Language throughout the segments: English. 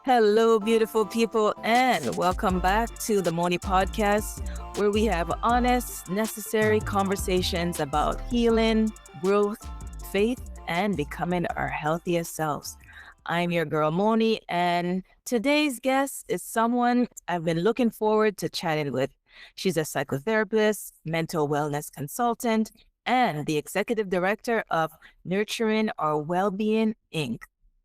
Hello, beautiful people, and welcome back to the Monie Podcast, where we have honest, necessary conversations about healing, growth, faith, and becoming our healthiest selves. I'm your girl, Monie, and today's guest is someone I've been looking forward to chatting with. She's a psychotherapist, mental wellness consultant, and the executive director of Nurturing Our Wellbeing, Inc.,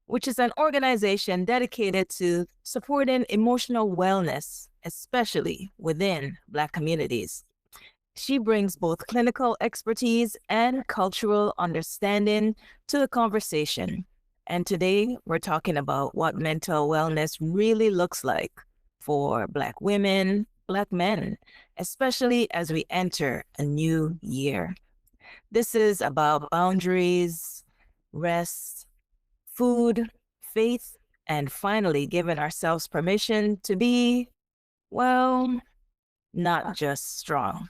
which is an organization dedicated to supporting emotional wellness, especially within Black communities. She brings both clinical expertise and cultural understanding to the conversation. And today we're talking about what mental wellness really looks like for Black women, Black men, especially as we enter a new year. This is about boundaries, rest, food, faith, and finally giving ourselves permission to be, well, not just strong.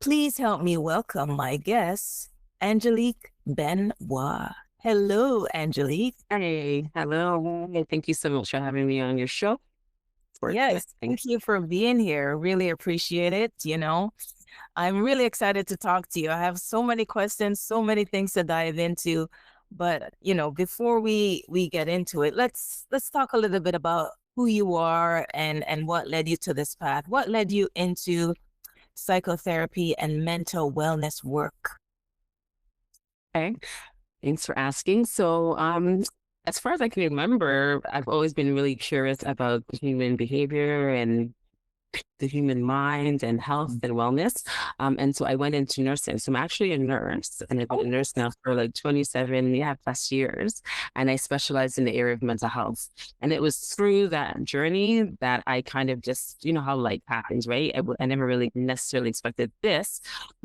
Please help me welcome my guest, Angelique Benois. Hello, Angelique. Hey, hello. And thank you so much for having me on your show. Yes, thank you for being here. Really appreciate it. I'm really excited to talk to you. I have so many questions, so many things to dive into. But, before we get into it, let's talk a little bit about who you are and what led you to this path. What led you into psychotherapy and mental wellness work? Okay. Thanks for asking. So, as far as I can remember, I've always been really curious about human behavior and the human mind and health and wellness. And so I went into nursing. So I'm actually a nurse, and I've been a nurse now for like 27 plus years. And I specialize in the area of mental health. And it was through that journey that I kind of just, how life happens, right? I never really necessarily expected this,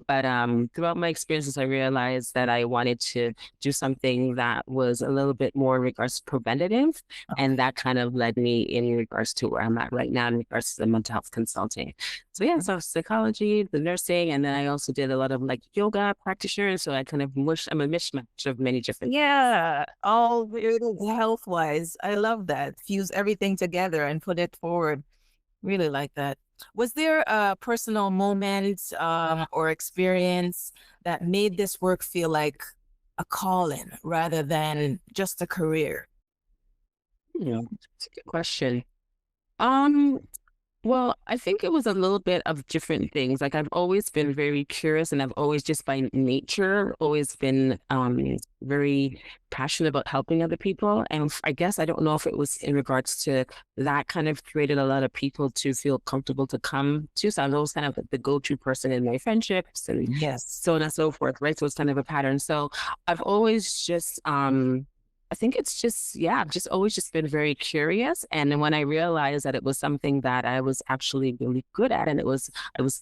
but throughout my experiences, I realized that I wanted to do something that was a little bit more in regards to preventative. And that kind of led me in regards to where I'm at right now in regards to the mental health consulting. So psychology, the nursing, and then I also did a lot of like yoga practitioner. So I'm a mishmash of many different. Yeah, all health wise. I love that. Fuse everything together and put it forward. Really like that. Was there a personal moment or experience that made this work feel like a calling rather than just a career? That's a good question. Well, I think it was a little bit of different things. Like I've always been very curious, and I've always just by nature always been very passionate about helping other people. And I guess I don't know if it was in regards to that kind of created a lot of people to feel comfortable to come to. So I was always kind of like the go-to person in my friendships and so on and so forth, right? So it's kind of a pattern. So I've always just I think it's just, I've just always just been very curious. And then when I realized that it was something that I was actually really good at, and I was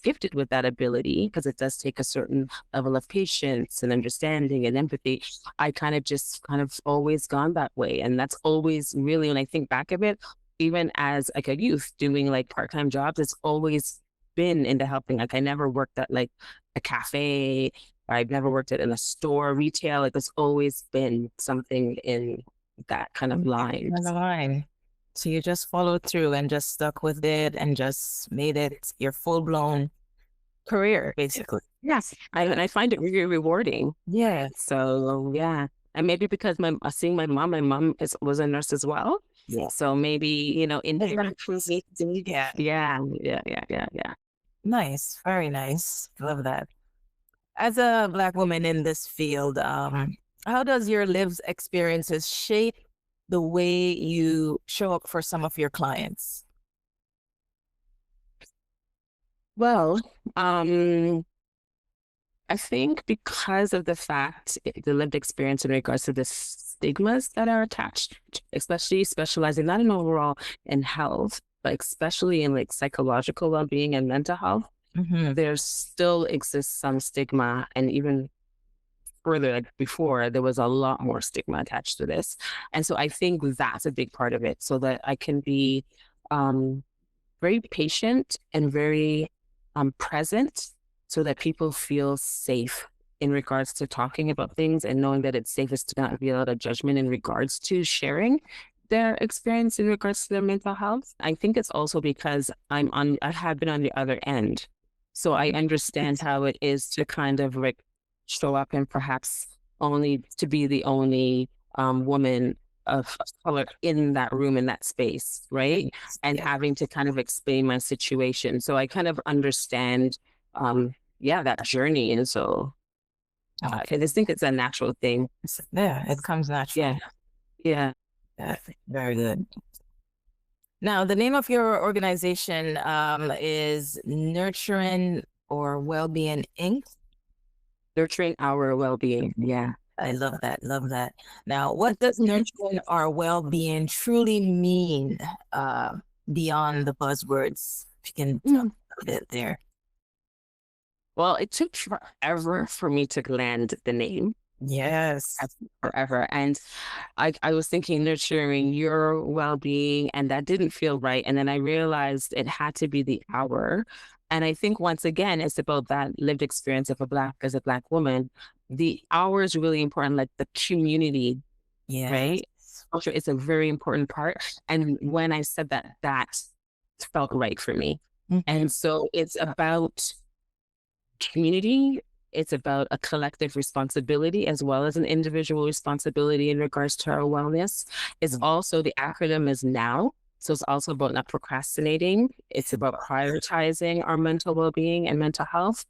gifted with that ability, because it does take a certain level of patience and understanding and empathy, I kind of always gone that way. And that's always really, when I think back of it, even as like a youth doing like part-time jobs, it's always been into helping. Like I never worked at like a cafe. I've never worked in a store, retail. Like it's always been something in that kind of line. So you just followed through and just stuck with it and just made it your full-blown career, basically. Yes. I find it really rewarding. Yeah. So, yeah. And maybe because seeing my mom was a nurse as well. Yeah. So maybe, Yeah. Yeah. Nice. Very nice. Love that. As a Black woman in this field, how does your lived experiences shape the way you show up for some of your clients? Well, I think because of the lived experience in regards to the stigmas that are attached, especially specializing not in overall in health, but especially in like psychological well-being and mental health, there still exists some stigma. And even further, like before, there was a lot more stigma attached to this. And so I think that's a big part of it, so that I can be very patient and very present, so that people feel safe in regards to talking about things and knowing that it's safe, is to not be a lot of judgment in regards to sharing. their experience in regards to their mental health. I think it's also because I have been on the other end. So I understand how it is to kind of like show up and perhaps only to be the only woman of color in that room, in that space, right? And having to kind of explain my situation. So I kind of understand, that journey. And so I just think it's a natural thing. Yeah, it comes natural. Yeah. Yeah, very good. Now, the name of your organization is Nurturing or Wellbeing Inc. Nurturing our well-being. Yeah. I love that. Love that. Now, what does nurturing our well-being truly mean beyond the buzzwords? If you can talk a bit there. Well, it took forever for me to land the name. Yes. Forever. And I was thinking nurturing your well-being, and that didn't feel right. And then I realized it had to be the hour. And I think once again, it's about that lived experience of as a Black woman. The hour is really important, like the community, right? Culture is a very important part. And when I said that, that felt right for me. And so it's about community. It's about a collective responsibility as well as an individual responsibility in regards to our wellness. It's also, the acronym is NOW. So it's also about not procrastinating. It's about prioritizing our mental well-being and mental health.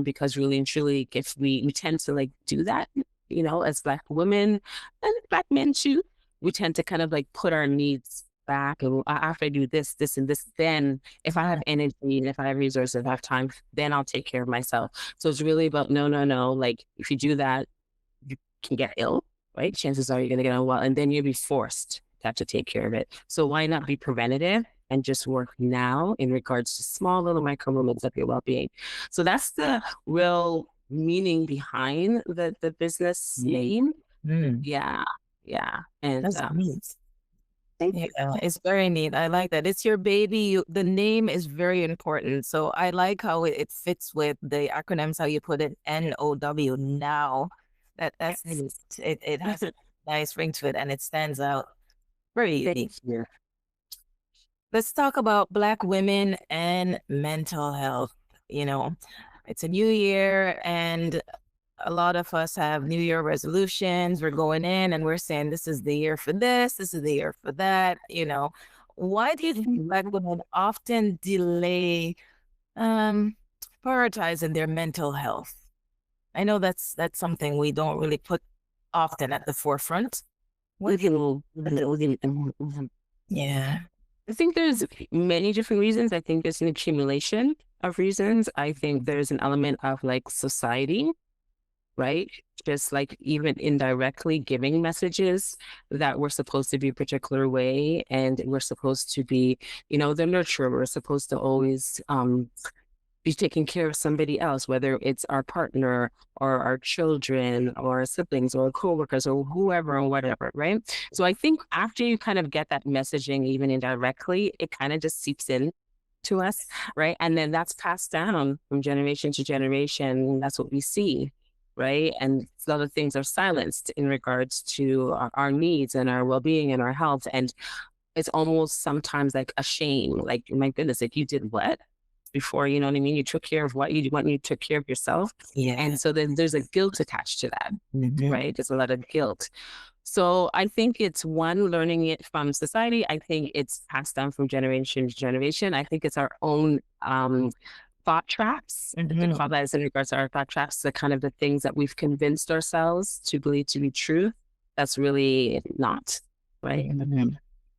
Because really and truly, if we tend to like do that, as Black women and Black men too, we tend to kind of like put our needs back, and after I do this, this, and this, then if I have energy and if I have resources, if I have time, then I'll take care of myself. So it's really about no. Like if you do that, you can get ill, right? Chances are you're going to get unwell, and then you'll be forced to have to take care of it. So why not be preventative and just work now in regards to small little micro moments of your well-being? So that's the real meaning behind the business name. Yeah. And that's neat. Yeah, it's very neat. I like that. It's your baby. The name is very important. So I like how it fits with the acronyms, how you put it, NOW, now. That's it has a nice ring to it and it stands out. Very unique. Let's talk about Black women and mental health. It's a new year and a lot of us have New Year resolutions. We're going in and we're saying, this is the year for this is the year for that. Why do you think Black women often delay prioritizing their mental health? I know that's something we don't really put often at the forefront. Yeah. I think there's many different reasons. I think there's an accumulation of reasons. I think there's an element of like society, right? Just like even indirectly giving messages that we're supposed to be a particular way, and we're supposed to be, the nurturer. We're supposed to always be taking care of somebody else, whether it's our partner or our children or siblings or coworkers or whoever or whatever, right? So I think after you kind of get that messaging, even indirectly, it kind of just seeps in to us, right? And then that's passed down from generation to generation. That's what we see, right? And a lot of things are silenced in regards to our needs and our well-being and our health. And it's almost sometimes like a shame, like, my goodness, if you did what before, you know what I mean? You took care of what you want, you took care of yourself. Yeah. And so then there's a guilt attached to that, right? There's a lot of guilt. So I think it's one, learning it from society. I think it's passed down from generation to generation. I think it's our own thought traps, in regards to our thought traps, the kind of the things that we've convinced ourselves to believe to be true. That's really not, right?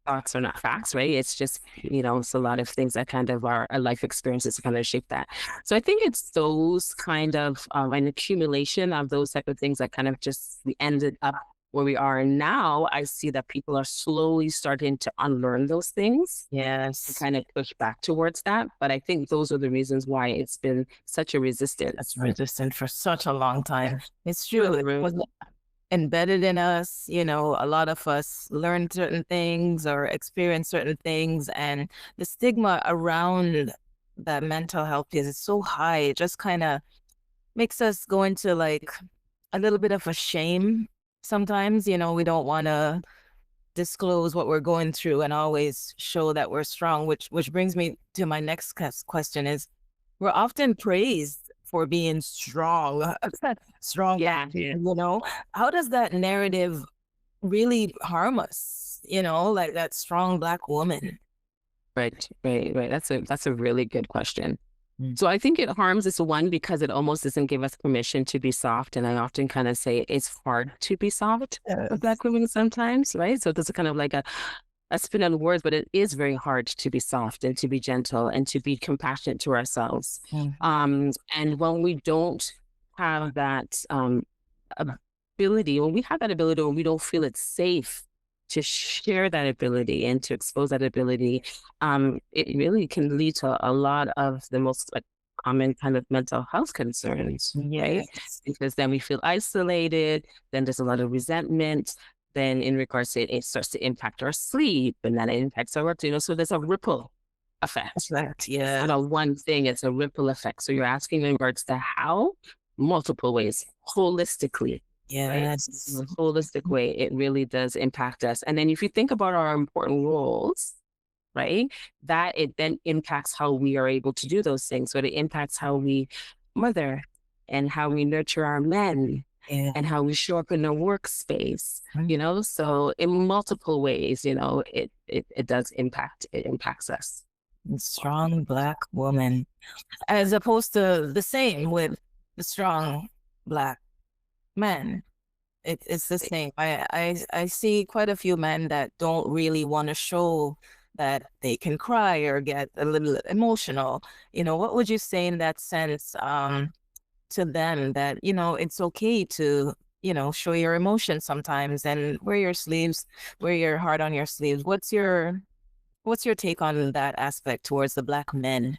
Thoughts are not facts, right? It's just, it's a lot of things that kind of are our life experiences kind of shape that. So I think it's those kind of an accumulation of those type of things that kind of just, we ended up where we are. And now I see that people are slowly starting to unlearn those things. Yes. And kind of push back towards that. But I think those are the reasons why it's been such a resistance. It's resistant for such a long time. It's true. It was embedded in us. A lot of us learn certain things or experience certain things, and the stigma around that mental health is so high. It just kind of makes us go into like a little bit of a shame sometimes. We don't want to disclose what we're going through and always show that we're strong, which brings me to my next question is, we're often praised for being strong, strong, Yeah. how does that narrative really harm us, like that strong Black woman? Right. That's a really good question. Mm. So I think it harms us, one, because it almost doesn't give us permission to be soft. And I often kind of say it's hard to be soft with Black women sometimes, right? So there's a kind of like a spin on words, but it is very hard to be soft and to be gentle and to be compassionate to ourselves. And when we don't have that ability, when we have that ability, when we don't feel it's safe to share that ability and to expose that ability, it really can lead to a lot of the most common kind of mental health concerns, right? Because then we feel isolated, then there's a lot of resentment, then in regards to it starts to impact our sleep, and then it impacts our work, so there's a ripple effect. Yeah. It's not one thing, it's a ripple effect. So you're asking in regards to how? Multiple ways, holistically. Yeah. Right? In a holistic way, it really does impact us. And then if you think about our important roles, right, that it then impacts how we are able to do those things. So it impacts how we mother and how we nurture our men and how we show up in the workspace, so in multiple ways, it does impact, it impacts us. Strong Black woman, as opposed to the same with the strong Black men. It's the same. I see quite a few men that don't really want to show that they can cry or get a little emotional. What would you say in that sense to them, that it's okay to show your emotions sometimes and wear your heart on your sleeves? What's your take on that aspect towards the Black men?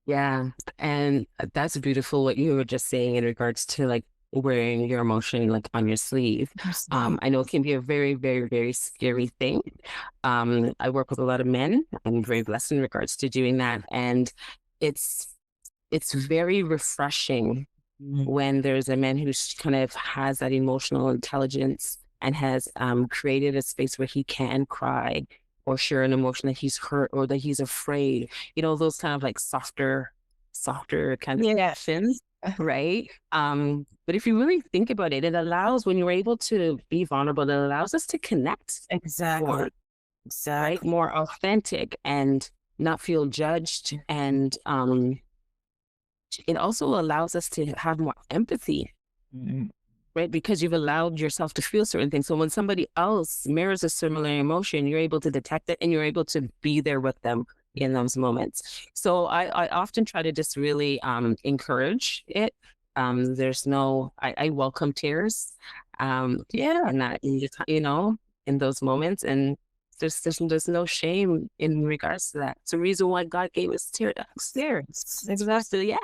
Yeah, and that's beautiful what you were just saying in regards to wearing your emotion on your sleeve. I know it can be a very, very, very scary thing. I work with a lot of men. I'm very blessed in regards to doing that, and it's very refreshing when there's a man who kind of has that emotional intelligence and has created a space where he can cry or share an emotion that he's hurt or that he's afraid. Those kind of softer kind of actions. Right. But if you really think about it, it allows, when you're able to be vulnerable, it allows us to connect. Exactly. Right? More authentic and not feel judged. And it also allows us to have more empathy. Right? Because you've allowed yourself to feel certain things. So when somebody else mirrors a similar emotion, you're able to detect it and you're able to be there with them in those moments. So I often try to just really encourage it. I welcome tears. And that, in those moments. And there's no shame in regards to that. It's the reason why God gave us tears. Exactly.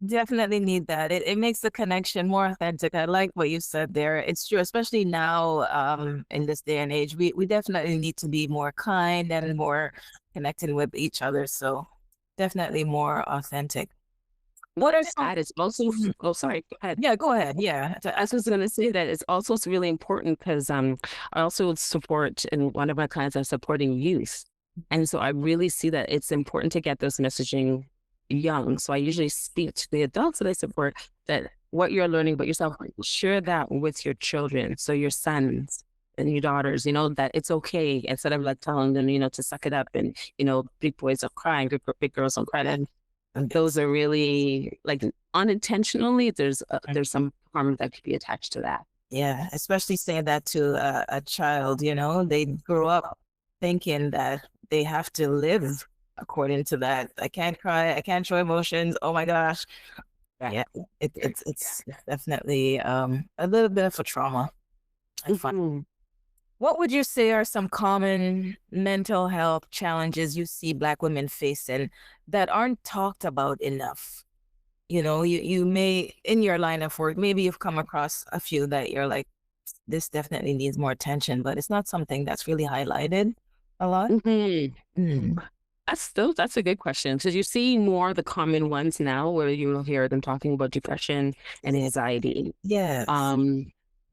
Definitely need that. It makes the connection more authentic. I like what you said there. It's true, especially now in this day and age. We definitely need to be more kind and more connected with each other. So definitely more authentic. What are that is also, oh, sorry, go ahead. Yeah, go ahead. Yeah. I was going to say that it's also really important because I also support, and one of my clients, I'm supporting youth. And so I really see that it's important to get this messaging young. So I usually speak to the adults that I support, that what you're learning about yourself, share that with your children. So your sons and your daughters, that it's okay, instead of telling them, to suck it up and, big boys are crying, big girls don't cry. And those are really unintentionally, there's some harm that could be attached to that. Yeah, especially saying that to a child, they grow up thinking that they have to live according to that. I can't cry, I can't show emotions. Oh my gosh. Yeah, it's definitely a little bit of a trauma, I find. What would you say are some common mental health challenges you see Black women facing that aren't talked about enough? You may, in your line of work, maybe you've come across a few that you're like, this definitely needs more attention, but it's not something that's really highlighted a lot. That's a good question. So you see more of the common ones now, where you'll hear them talking about depression and anxiety. Yeah.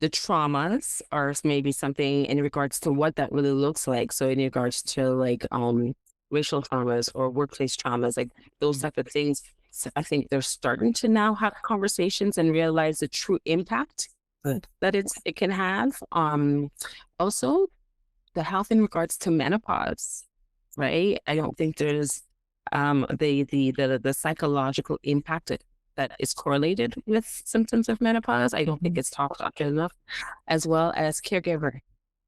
the traumas are maybe something in regards to what that really looks like. So in regards to like racial traumas or workplace traumas, like those type of things, so I think they're starting to now have conversations and realize the true impact that it can have. Also the health in regards to menopause, right? I don't think there's the psychological impact that is correlated with symptoms of menopause. I don't think it's talked about enough, as well as caregiver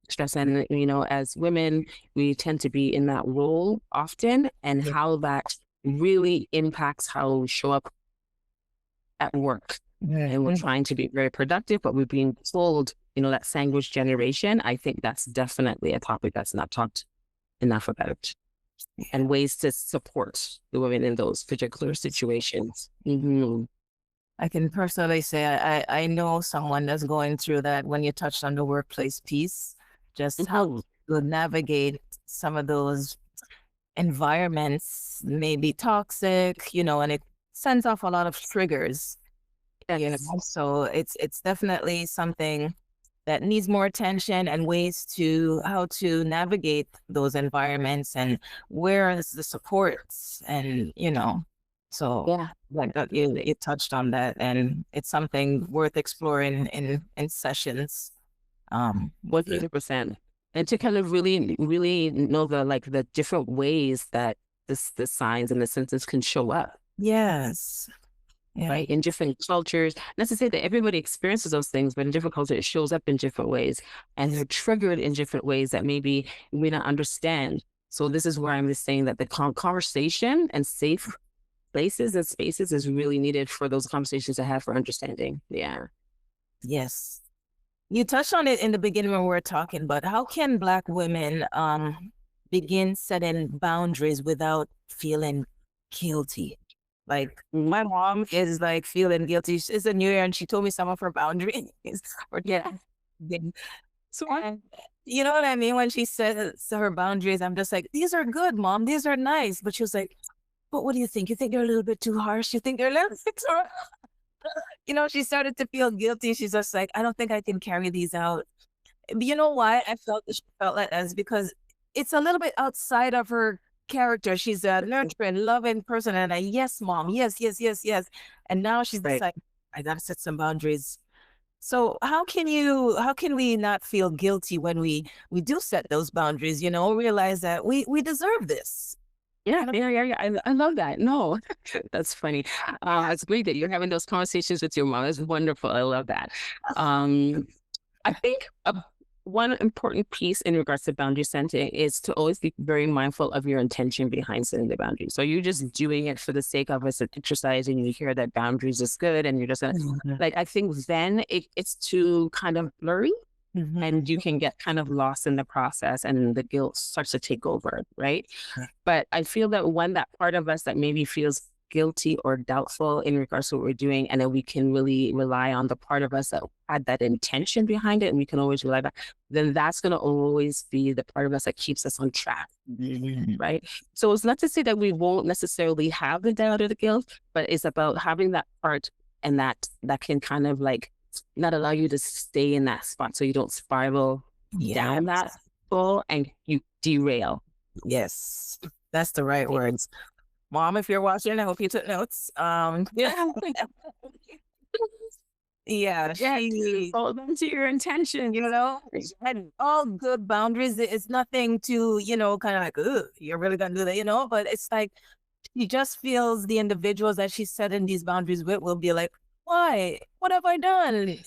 stress. And, as women, we tend to be in that role often, and how that really impacts how we show up at work. And we're trying to be very productive, but we're being told, that sandwich generation. I think that's definitely a topic that's not talked enough about, and ways to support the women in those particular situations. Mm-hmm. I can personally say I know someone that's going through that. When you touched on the workplace piece, just how to navigate some of those environments may be toxic, and it sends off a lot of triggers. So it's definitely something that needs more attention, and ways to how to navigate those environments, and where is the supports, and so like that, you touched on that, and it's something worth exploring in sessions. 100%. And to kind of really, really know the different ways that the signs and the symptoms can show up. Yes. Yeah. Right, in different cultures. Not to say that everybody experiences those things, but in different cultures, it shows up in different ways, and they're triggered in different ways that maybe we don't understand. So this is where I'm just saying that the conversation and safe places and spaces is really needed for those conversations to have for understanding. Yeah. Yes. You touched on it in the beginning when we were talking, but how can Black women begin setting boundaries without feeling guilty? Like, my mom is like feeling guilty. It's a new year, and she told me some of her boundaries. So, you know what I mean? When she says her boundaries, I'm just like, these are good, Mom. These are nice. But she was like, but what do you think? You think they're a little bit too harsh? You think they're a little bit too... she started to feel guilty. She's just like, I don't think I can carry these out. You know why I felt like that? Is because it's a little bit outside of her character. She's a nurturing, loving person, and a yes, Mom, yes. And now she's like, I gotta set some boundaries. So how can we not feel guilty when we do set those boundaries? Realize that we deserve this. Yeah. I love that. No, that's funny. It's great that you're having those conversations with your mom. It's wonderful. I love that. I think one important piece in regards to boundary setting is to always be very mindful of your intention behind setting the boundaries. So you're just doing it for the sake of it's an exercise, and you hear that boundaries is good, and you're just I think then it's too kind of blurry, and you can get kind of lost in the process, and the guilt starts to take over, right? But I feel that when that part of us that maybe feels guilty or doubtful in regards to what we're doing, and then we can really rely on the part of us that had that intention behind it, and we can always rely on, then that's going to always be the part of us that keeps us on track, right? So it's not to say that we won't necessarily have the doubt or the guilt, but it's about having that part, and that can kind of not allow you to stay in that spot, so you don't spiral down that hole and you derail. Yes, that's the right words. Mom, if you're watching, I hope you took notes. Hold on to your intention, and all good boundaries. It's nothing to, kind of like, ugh, you're really gonna do that, but it's like, she just feels the individuals that she's setting these boundaries with will be like, why? What have I done?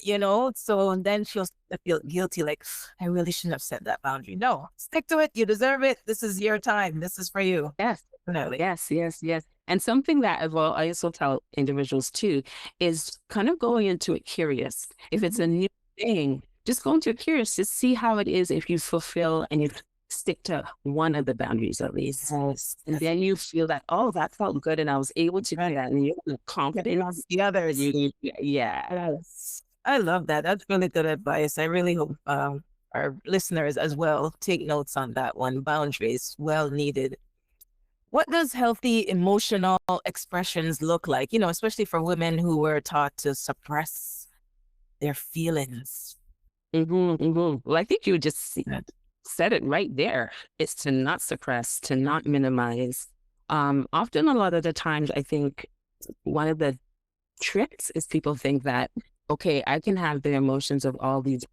So then she'll feel guilty, like, I really shouldn't have set that boundary. No, stick to it. You deserve it. This is your time. This is for you. Yes. Definitely. Yes. And something that I also tell individuals too is kind of going into it curious. If it's a new thing, just go into it curious to see how it is if you fulfill and you stick to one of the boundaries at least. Yes. And then you feel that, oh, that felt good, and I was able to do that, and you're confident on the others. Yes. I love that. That's really good advice. I really hope our listeners as well take notes on that one. Boundaries, well needed. What does healthy emotional expressions look like? Especially for women who were taught to suppress their feelings. Well, I think you just said it right there. It's to not suppress, to not minimize. Often, a lot of the times, I think one of the tricks is people think that, okay, I can have the emotions of all these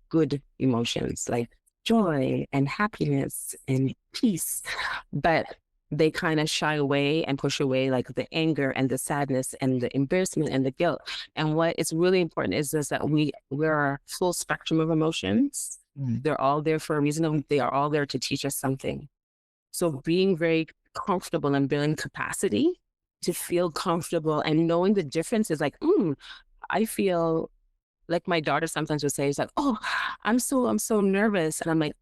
good emotions like joy and happiness and peace, but they kind of shy away and push away like the anger and the sadness and the embarrassment and the guilt. And what is really important is that we're a full spectrum of emotions. They're all there for a reason, and they are all there to teach us something. So being very comfortable and building capacity to feel comfortable and knowing the difference is like, I feel like my daughter sometimes would say, it's like, oh, I'm so nervous. And I'm like,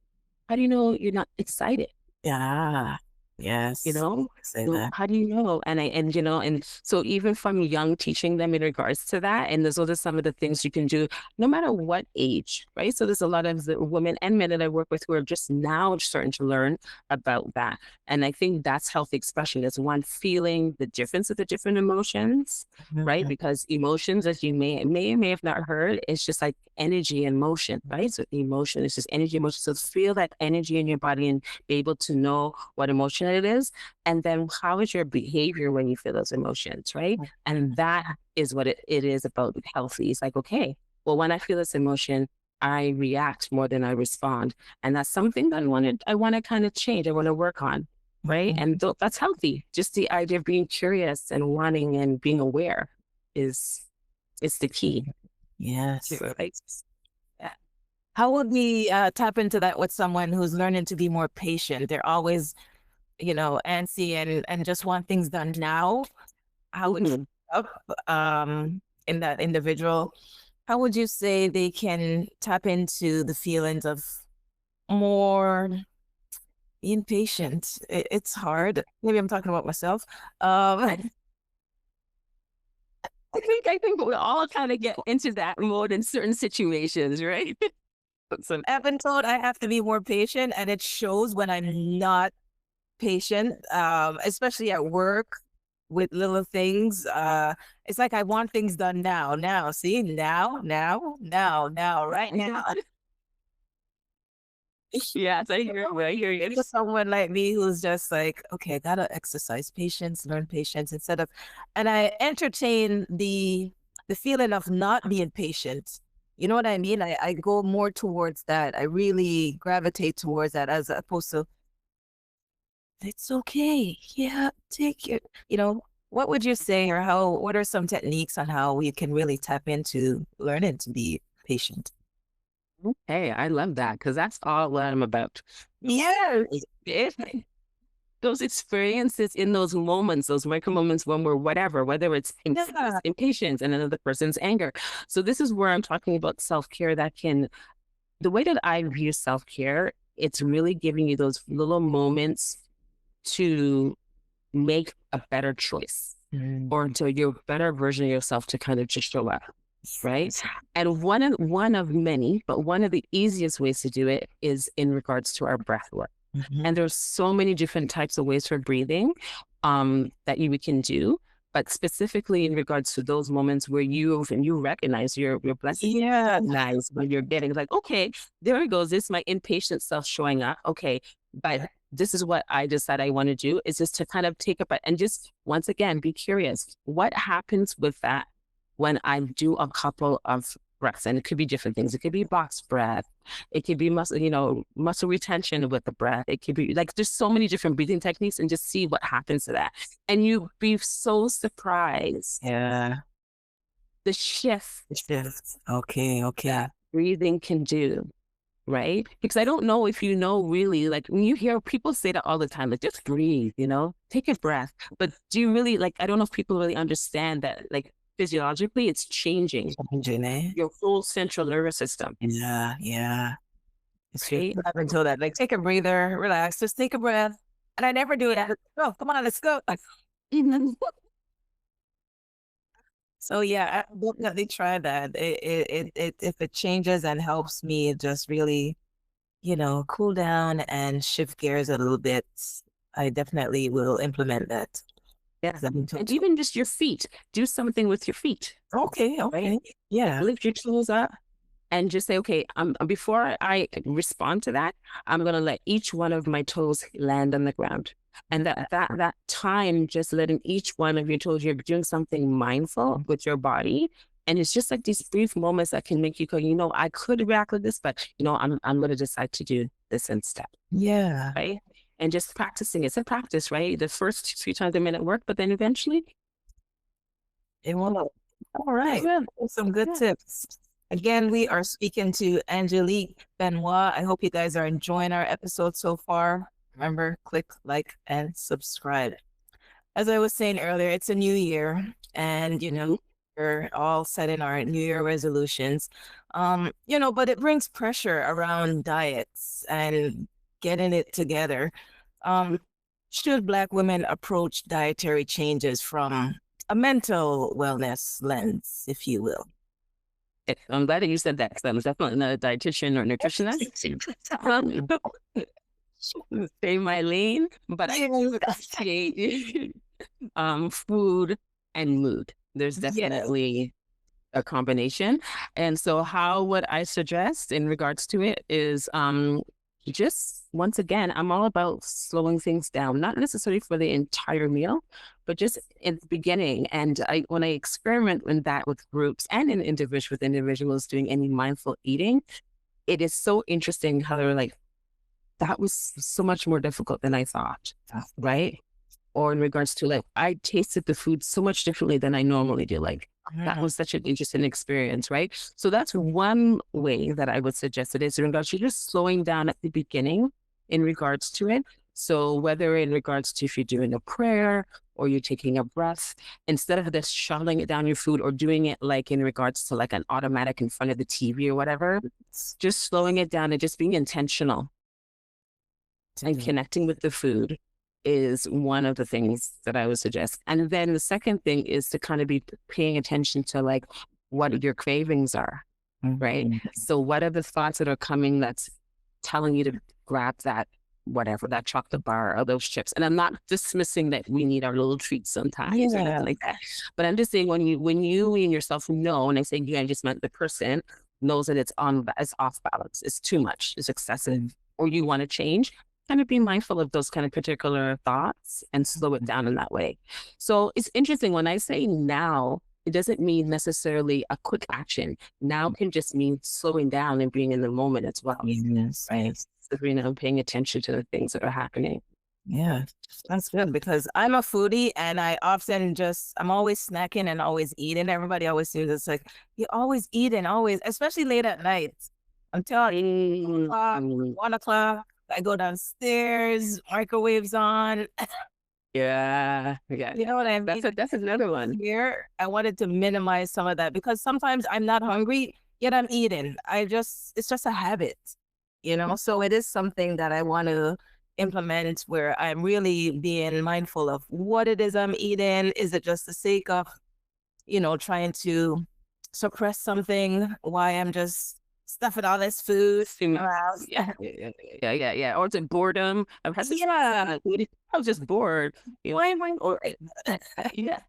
how do you know you're not excited? Yeah. Yes. Say that. How do you know? And so even from young, teaching them in regards to that, and those are some of the things you can do, no matter what age, right? So there's a lot of the women and men that I work with who are just now starting to learn about that. And I think that's healthy expression. It's one, feeling the difference of the different emotions, right? Because emotions, as you may have not heard, it's just like energy and motion, right? So emotion is just energy, emotion. So feel that energy in your body and be able to know what emotion it is. And then how is your behavior when you feel those emotions, right? And that is what it is about healthy. It's like, okay, well, when I feel this emotion, I react more than I respond. And that's something that I want to kind of change. I want to work on, right? And that's healthy. Just the idea of being curious and wanting and being aware is the key. Yes. Right? How would we tap into that with someone who's learning to be more patient? They're always, antsy and just want things done now. How would you help in that individual? How would you say they can tap into the feelings of more being patient? It's hard. Maybe I'm talking about myself. I think we all kind of get into that mode in certain situations, right? I've been told I have to be more patient, and it shows when I'm not patient, especially at work with little things. It's like I want things done now. See, now, right now. Yes, I hear you. For someone like me who's just like, okay, I gotta exercise patience, learn patience instead of, and I entertain the feeling of not being patient. You know what I mean? I go more towards that. I really gravitate towards that as opposed to, it's okay. Yeah, take it. What would you say, or what are some techniques on how we can really tap into learning to be patient? Hey, I love that because that's all what I'm about. Yeah. Those experiences in those moments, those micro moments when we're whether it's impatience and another person's anger. So this is where I'm talking about self-care the way that I view self-care, it's really giving you those little moments to make a better choice or to your better version of yourself to kind of just show up. Right. And one of many, but one of the easiest ways to do it is in regards to our breath work. And there's so many different types of ways for breathing that we can do, but specifically in regards to those moments where you recognize your blessing. Yeah. Nice. When you're getting like, okay, there it goes. This is my impatient self showing up. Okay. But this is what I decide I want to do, is just to kind of take a breath and just once again, be curious. What happens with that when I do a couple of breaths? And it could be different things. It could be box breath. It could be muscle retention with the breath. It could be like, there's so many different breathing techniques, and just see what happens to that. And you'd be so surprised. Yeah. The shift. Okay. That breathing can do. Right? Because I don't know if you know really, like when you hear people say that all the time, like just breathe, take a breath. But do you really, like, I don't know if people really understand that, like, physiologically, it's changing your whole central nervous system. Yeah. It's right? I've been told that, like, take a breather, relax, just take a breath. And I never do it. Oh, come on, let's go. So yeah, I definitely try that. If it changes and helps me just really, cool down and shift gears a little bit, I definitely will implement that. Yeah. And even just your feet, do something with your feet. Okay. Right? Yeah. Lift your toes up and just say, okay, before I respond to that, I'm going to let each one of my toes land on the ground. And that time, just letting each one of your toes, you're doing something mindful with your body. And it's just like these brief moments that can make you go, I could react like this, but I'm going to decide to do this instead. Yeah. Right. And just practicing. It's a practice, right? The first few times it may not work, but then eventually it won't. All right. Some good tips. Again, we are speaking to Angelique Benois. I hope you guys are enjoying our episode so far. Remember, click like and subscribe. As I was saying earlier, it's a new year, and we're all setting our New Year resolutions. But it brings pressure around diets and getting it together. Should Black women approach dietary changes from a mental wellness lens, if you will? I'm glad that you said that, because I'm definitely not a dietitian or nutritionist. Stay my lane, but I appreciate food and mood. There's definitely a combination. And so how would I suggest in regards to it is just, once again, I'm all about slowing things down, not necessarily for the entire meal, but just in the beginning. And when I experiment with that with groups and in individuals doing any mindful eating, it is so interesting how they're like, that was so much more difficult than I thought, right? Or in regards to like, I tasted the food so much differently than I normally do. Like, that was such an interesting experience, right? So that's one way that I would suggest it is in regards to just slowing down at the beginning in regards to it. So whether in regards to if you're doing a prayer or you're taking a breath, instead of just shoveling it down your food or doing it like in regards to like an automatic in front of the TV or whatever, just slowing it down and just being intentional and connecting with the food is one of the things that I would suggest. And then the second thing is to kind of be paying attention to like what your cravings are, right? So what are the thoughts that are coming that's telling you to grab that, whatever, that chocolate bar or those chips? And I'm not dismissing that we need our little treats sometimes or nothing like that. But I'm just saying when you and yourself know, and I say you, I just meant the person knows that it's off balance, it's too much, it's excessive, or you want to change, kind of be mindful of those kind of particular thoughts and slow it down in that way. So it's interesting when I say now, it doesn't mean necessarily a quick action. Now can just mean slowing down and being in the moment as well. Yes. Right. So, paying attention to the things that are happening. Yeah, that's good, because I'm a foodie and I often I'm always snacking and always eating. Everybody always seems it's like, you're always eating, always, especially late at night. I'm telling you, 1 o'clock, I go downstairs, microwaves on. Yeah. You know what I mean? That's another one. Here, I wanted to minimize some of that because sometimes I'm not hungry, yet I'm eating. It's just a habit, So it is something that I want to implement where I'm really being mindful of what it is I'm eating. Is it just the sake of, trying to suppress something? Why I'm just stuffing all this food around? Yeah. Or is it boredom? I was just bored. Why am I? Yeah.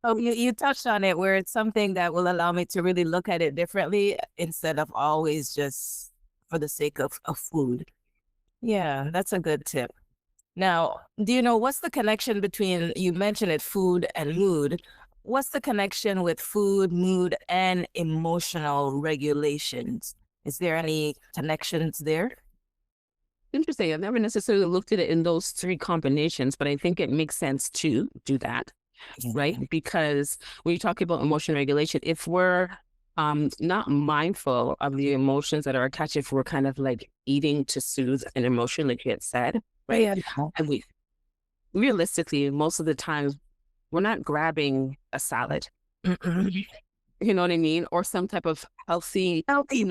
Oh, you touched on it, where it's something that will allow me to really look at it differently instead of always just for the sake of food. Yeah, that's a good tip. Now, do you know what's the connection between, you mentioned it, food and mood? What's the connection with food, mood, and emotional regulations? Is there any connections there? Interesting. I've never necessarily looked at it in those three combinations, but I think it makes sense to do that, right? Because when you talk about emotion regulation, if we're not mindful of the emotions that are attached, if we're kind of like eating to soothe an emotion, like you had said, right? And we realistically, most of the time, we're not grabbing a salad. You know what I mean? Or some type of healthy, protein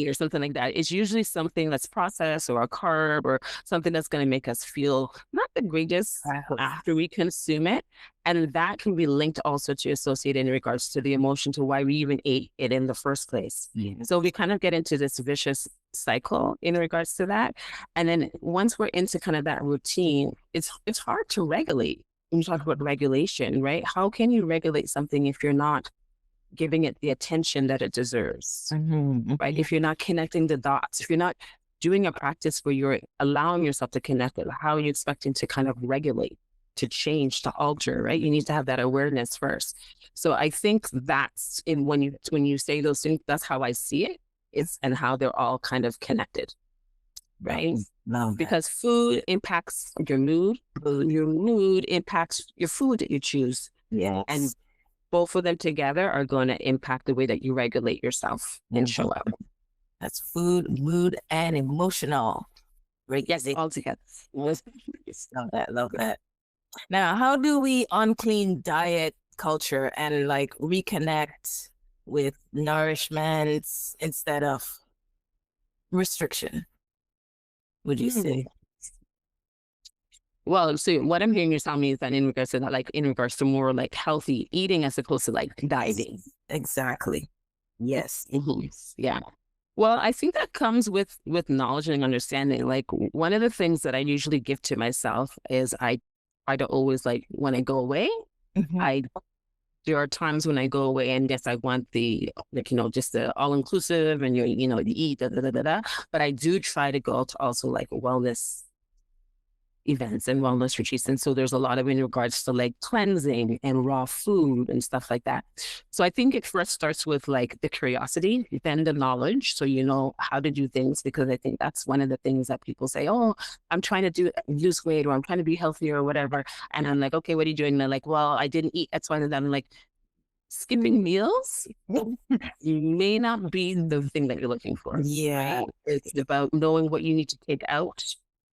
or something like that. It's usually something that's processed or a carb or something that's going to make us feel not the greatest after we consume it. And that can be linked also to associate in regards to the emotion to why we even ate it in the first place. So we kind of get into this vicious cycle in regards to that. And then once we're into kind of that routine, it's hard to regulate. When you talk about regulation, right? How can you regulate something if you're not giving it the attention that it deserves, right? If you're not connecting the dots, if you're not doing a practice where you're allowing yourself to connect it, how are you expecting to kind of regulate, to change, to alter, right? You need to have that awareness first. So I think that's when you say those things, that's how I see it. And how they're all kind of connected, right? Because food impacts your mood impacts your food that you choose. Yes. And both of them together are going to impact the way that you regulate yourself and show up. That's food, mood, and emotional. Right? Yes, all together. Love that. Now, how do we unclean diet culture and like reconnect with nourishment instead of restriction, would you say? Well, so what I'm hearing you tell me is that in regards to more like healthy eating as opposed to like dieting. Exactly. Yes. Yeah. Well, I think that comes with knowledge and understanding. Like one of the things that I usually give to myself is I try to always, like, when I go away, there are times when I go away and yes, I want the, like, just the all inclusive and you eat, but I do try to go to also like wellness events and wellness retreats. And so there's a lot of in regards to like cleansing and raw food and stuff like that. So I think it first starts with like the curiosity, then the knowledge. So you know how to do things, because I think that's one of the things that people say, oh, I'm trying to lose weight, or I'm trying to be healthier or whatever. And I'm like, okay, what are you doing? And they're like, well, I didn't eat. That's why I'm like, skipping meals may not be the thing that you're looking for. Yeah. Right? It's about knowing what you need to take out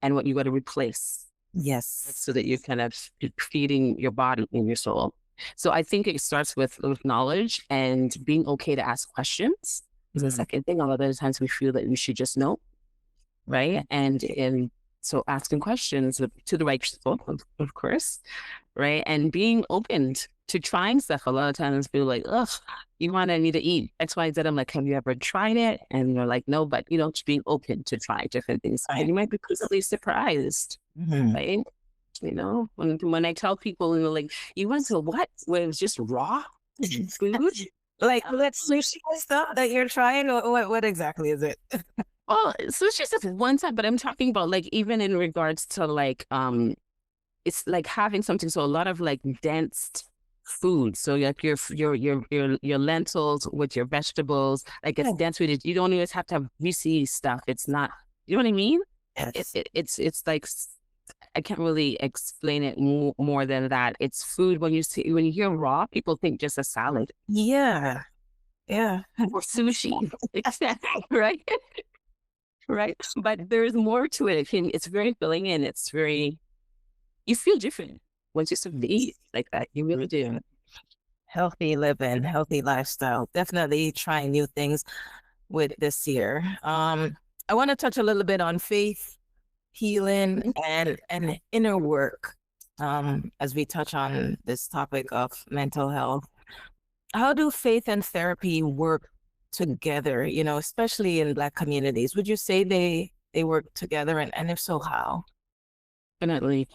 and what you got to replace. Yes. So that you're kind of feeding your body and your soul. So I think it starts with knowledge and being okay to ask questions. Is the second thing. A lot of times we feel that we should just know, right? And so asking questions to the right people, of course, right? And being open to trying stuff. A lot of times people are like, ugh, you want me to eat X, Y, Z. I'm like, have you ever tried it? And they're like, no, but just being open to try different things. And you might be pleasantly surprised, right? When I tell people, like, you went to what? Where it was just raw food? Like, let's sushi stuff that you're trying, or what exactly is it? Well, sushi stuff is one time, but I'm talking about like even in regards to like it's like having something, so a lot of like dense food. So like your lentils with your vegetables, like it's dense with it. You don't always have to have greasy stuff. It's not, you know what I mean? Yes. It's like, I can't really explain it more than that. It's food. When you hear raw, people think just a salad. Yeah. Or sushi. Right? Right. But there's more to it. It's very filling in. It's very, you feel different once you start to eat like that. You really do. Healthy living, healthy lifestyle. Definitely trying new things with this year. I want to touch a little bit on faith, healing, and inner work as we touch on this topic of mental health. How do faith and therapy work together, especially in Black communities? Would you say they work together, and if so, how? Definitely.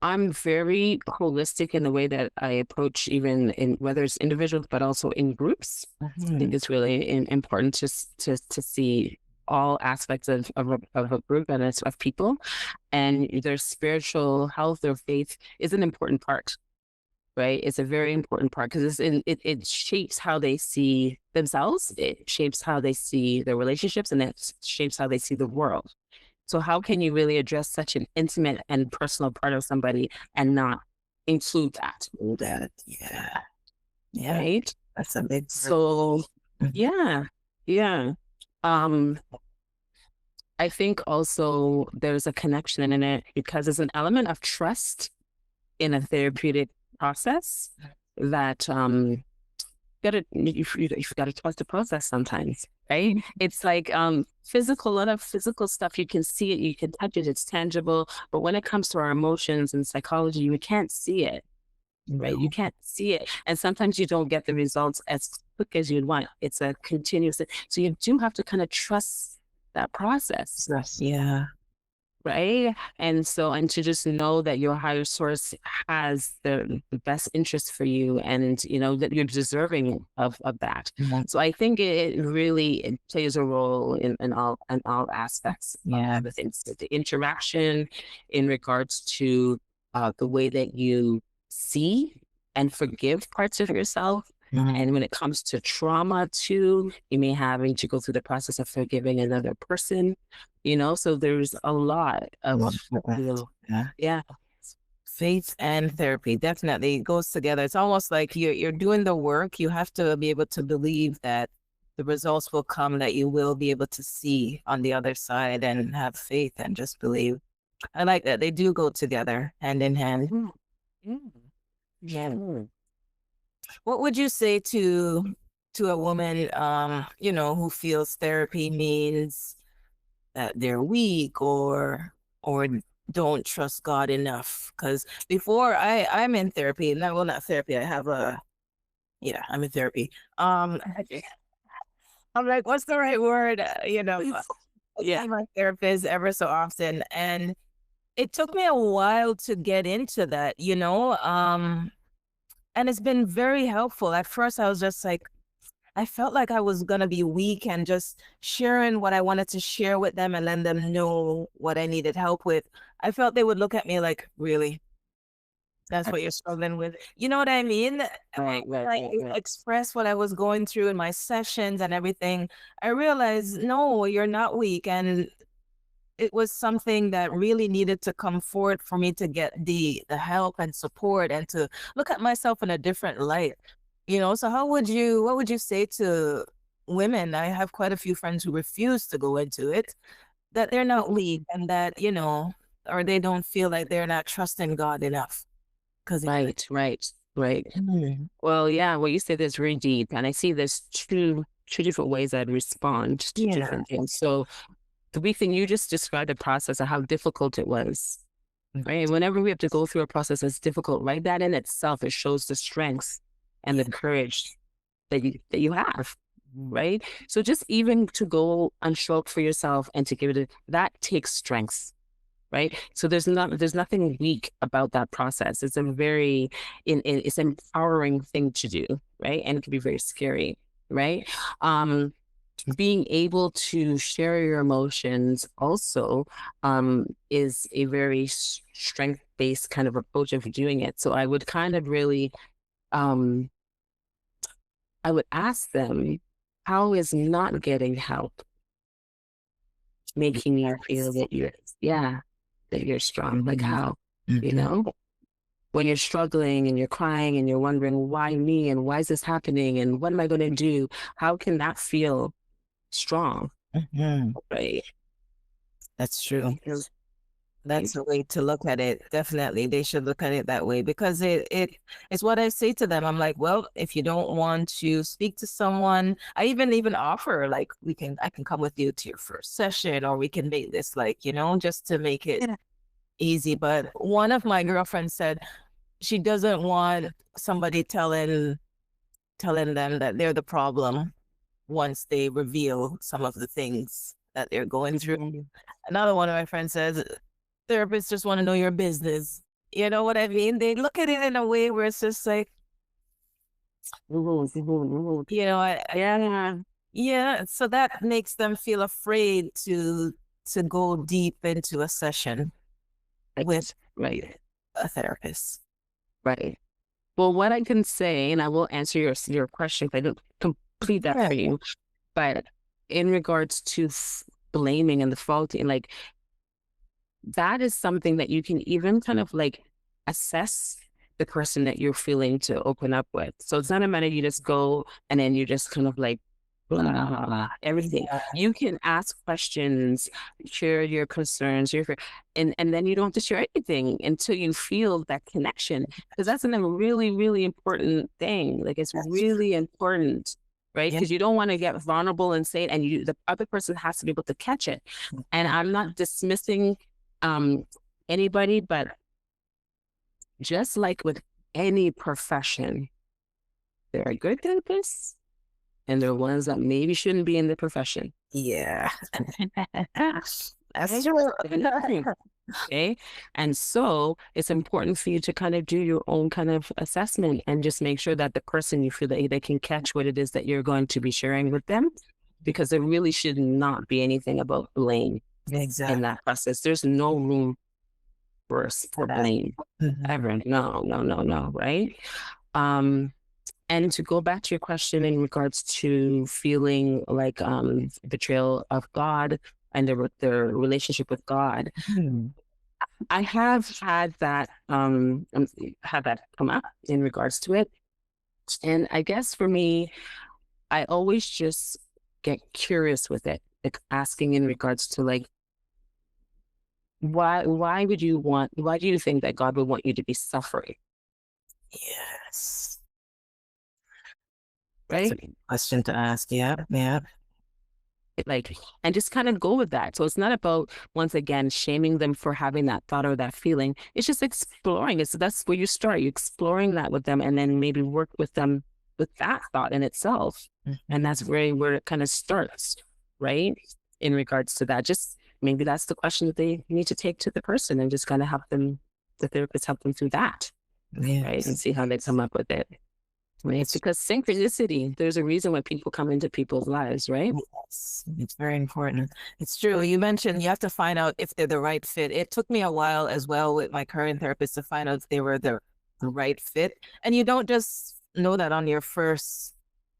I'm very holistic in the way that I approach, even in whether it's individuals, but also in groups. I think it's really important to see all aspects of a group and of people, and their spiritual health, their faith is an important part, right? It's a very important part because it shapes how they see themselves, it shapes how they see their relationships, and it shapes how they see the world. So how can you really address such an intimate and personal part of somebody and not include that? Yeah. Right? That's a big. So, yeah. I think also there's a connection in it because there's an element of trust in a therapeutic process that you've got to trust the process sometimes, right? It's like a lot of physical stuff. You can see it, you can touch it, it's tangible. But when it comes to our emotions and psychology, you can't see it, right? You can't see it. And sometimes you don't get the results as quick as you'd want. It's a continuous, so you do have to kind of trust that process. Yeah. right? And to just know that your higher source has the best interest for you, and that you're deserving of that. Mhm. So I think it plays a role in all aspects of the things. The interaction in regards to the way that you see and forgive parts of yourself. Mhm. And when it comes to trauma too, you may having to go through the process of forgiving another person, so there's a lot of, Yeah. yeah, Faith and therapy definitely goes together. It's almost like you're doing the work. You have to be able to believe that the results will come, that you will be able to see on the other side, and have faith and just believe. I like that. They do go together hand in hand. Yeah. What would you say to a woman, who feels therapy means that they're weak, or don't trust God enough? Because before I'm in therapy, not therapy. I'm in therapy. I'm like, what's the right word? yeah, I'm a therapist ever so often, and it took me a while to get into that. And it's been very helpful. At first, I was just like, I felt like I was gonna be weak and just sharing what I wanted to share with them and letting them know what I needed help with. I felt they would look at me like, really? That's what you're struggling with? You know what I mean? Like, express what I was going through in my sessions and everything. I realized, no, you're not weak. And it was something that really needed to come forward for me to get the help and support, and to look at myself in a different light. So what would you say to women? I have quite a few friends who refuse to go into it, that they're not weak, and that, or they don't feel like they're not trusting God enough. Because right. Well, yeah, what you said is very deep, and I see there's two different ways I'd respond to different things. So the big thing you just described, the process of how difficult it was, right? Whenever we have to go through a process that's difficult, right? That in itself, it shows the strength and the courage that you have, right? So just even to go and show up for yourself and to give it that takes strength, right? So there's nothing weak about that process. It's a very it's an empowering thing to do, right? And it can be very scary, right? Being able to share your emotions also is a very strength-based kind of approach of doing it. So I would kind of really um I would ask them, how is not getting help making you feel that you're strong? Like how, when you're struggling and you're crying and you're wondering, why me, and why is this happening, and what am I going to do? How can that feel strong? Right. That's true. That's the way to look at it. Definitely. They should look at it that way, because it's what I say to them. I'm like, well, if you don't want to speak to someone, I even offer, like, I can come with you to your first session, or we can make this, like, just to make it easy. But one of my girlfriends said she doesn't want somebody telling them that they're the problem once they reveal some of the things that they're going through. Another one of my friends says, therapists just want to know your business. You know what I mean? They look at it in a way where it's just like, yeah. So that makes them feel afraid to go deep into a session with a therapist. Right. Well, what I can say, and I will answer your question, if I don't complete that for you, but in regards to blaming and the faulting, like, that is something that you can even kind of like assess the person that you're feeling to open up with. So it's not a matter you just go and then you just kind of like blah, blah, blah, everything. You can ask questions, share your concerns, and then you don't have to share anything until you feel that connection. Because that's a really, really important thing. Like, it's really important, right? Because you don't want to get vulnerable and say it, and the other person has to be able to catch it. And I'm not dismissing anybody, but just like with any profession, there are good therapists and there are ones that maybe shouldn't be in the profession. Yeah. That's true. Okay. And so it's important for you to kind of do your own kind of assessment and just make sure that the person you feel that they can catch what it is that you're going to be sharing with them, because there really should not be anything about blame Exactly. in that process. There's no room for blame ever. No, right? And to go back to your question in regards to feeling like betrayal of God and the relationship with God, I have had that come up in regards to it. And I guess for me, I always just get curious with it, like asking in regards to like, why do you think that God would want you to be suffering? Yes. Right? That's a good question to ask. Yeah. Like, and just kind of go with that. So it's not about, once again, shaming them for having that thought or that feeling. It's just exploring it. So that's where you start. You're exploring that with them, and then maybe work with them with that thought in itself. And that's really where it kind of starts, right? In regards to that, just maybe that's the question that they need to take to the person, and just kind of help them, the therapist help them through that, right? And see how they come up with it. Right? It's because synchronicity, there's a reason why people come into people's lives, right? Yes, it's very important. It's true. You mentioned you have to find out if they're the right fit. It took me a while as well with my current therapist to find out if they were the right fit. And you don't just know that on your first,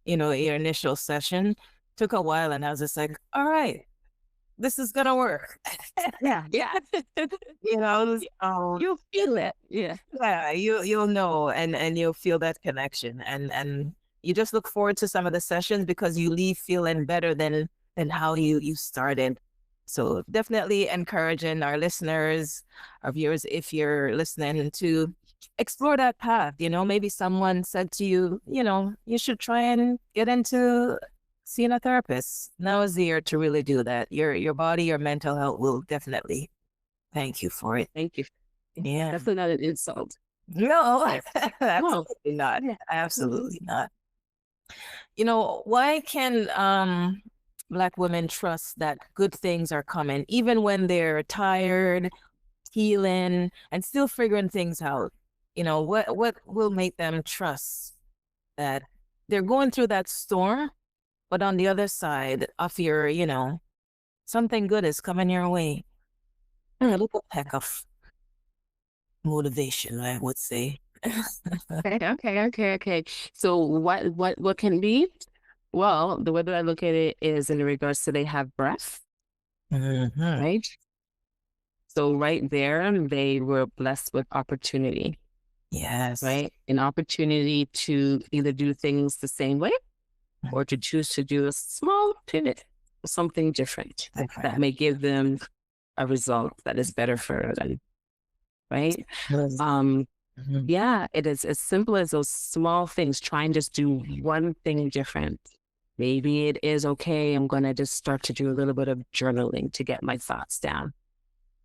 your initial session. Took a while, and I was just like, all right, this is gonna work. Yeah. You'll feel it. Yeah, you'll know, and you'll feel that connection, and you just look forward to some of the sessions because you leave feeling better than how you started. So definitely encouraging our listeners, our viewers, if you're listening, to explore that path. Maybe someone said to you, you should try and get into seeing a therapist. Now is the year to really do that. Your body, your mental health will definitely thank you for it. Thank you. Yeah. That's not an insult. No, absolutely not. Absolutely not. Why can Black women trust that good things are coming, even when they're tired, healing, and still figuring things out? What will make them trust that they're going through that storm, but on the other side of your, something good is coming your way? A little peck of motivation, I would say. Okay. So what can be? Well, the way that I look at it is in regards to they have breath, right? So right there, they were blessed with opportunity. Yes. Right? An opportunity to either do things the same way or to choose to do a small pivot, something different that may give them a result that is better for them. Right? Yeah, it is as simple as those small things. Try and just do one thing different. Maybe it is, okay, I'm going to just start to do a little bit of journaling to get my thoughts down.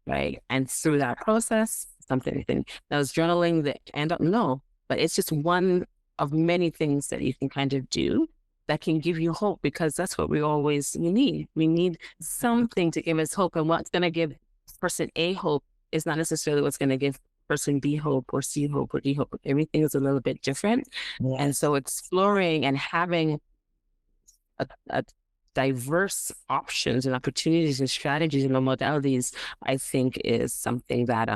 Right. And through that process, something now is journaling the end up, no, but it's just one of many things that you can kind of do that can give you hope, because that's what we need. We need something to give us hope. And what's going to give person A hope is not necessarily what's going to give person B hope or C hope or D hope. Everything is a little bit different. Yeah. And so exploring and having a diverse options and opportunities and strategies and modalities, I think, is something that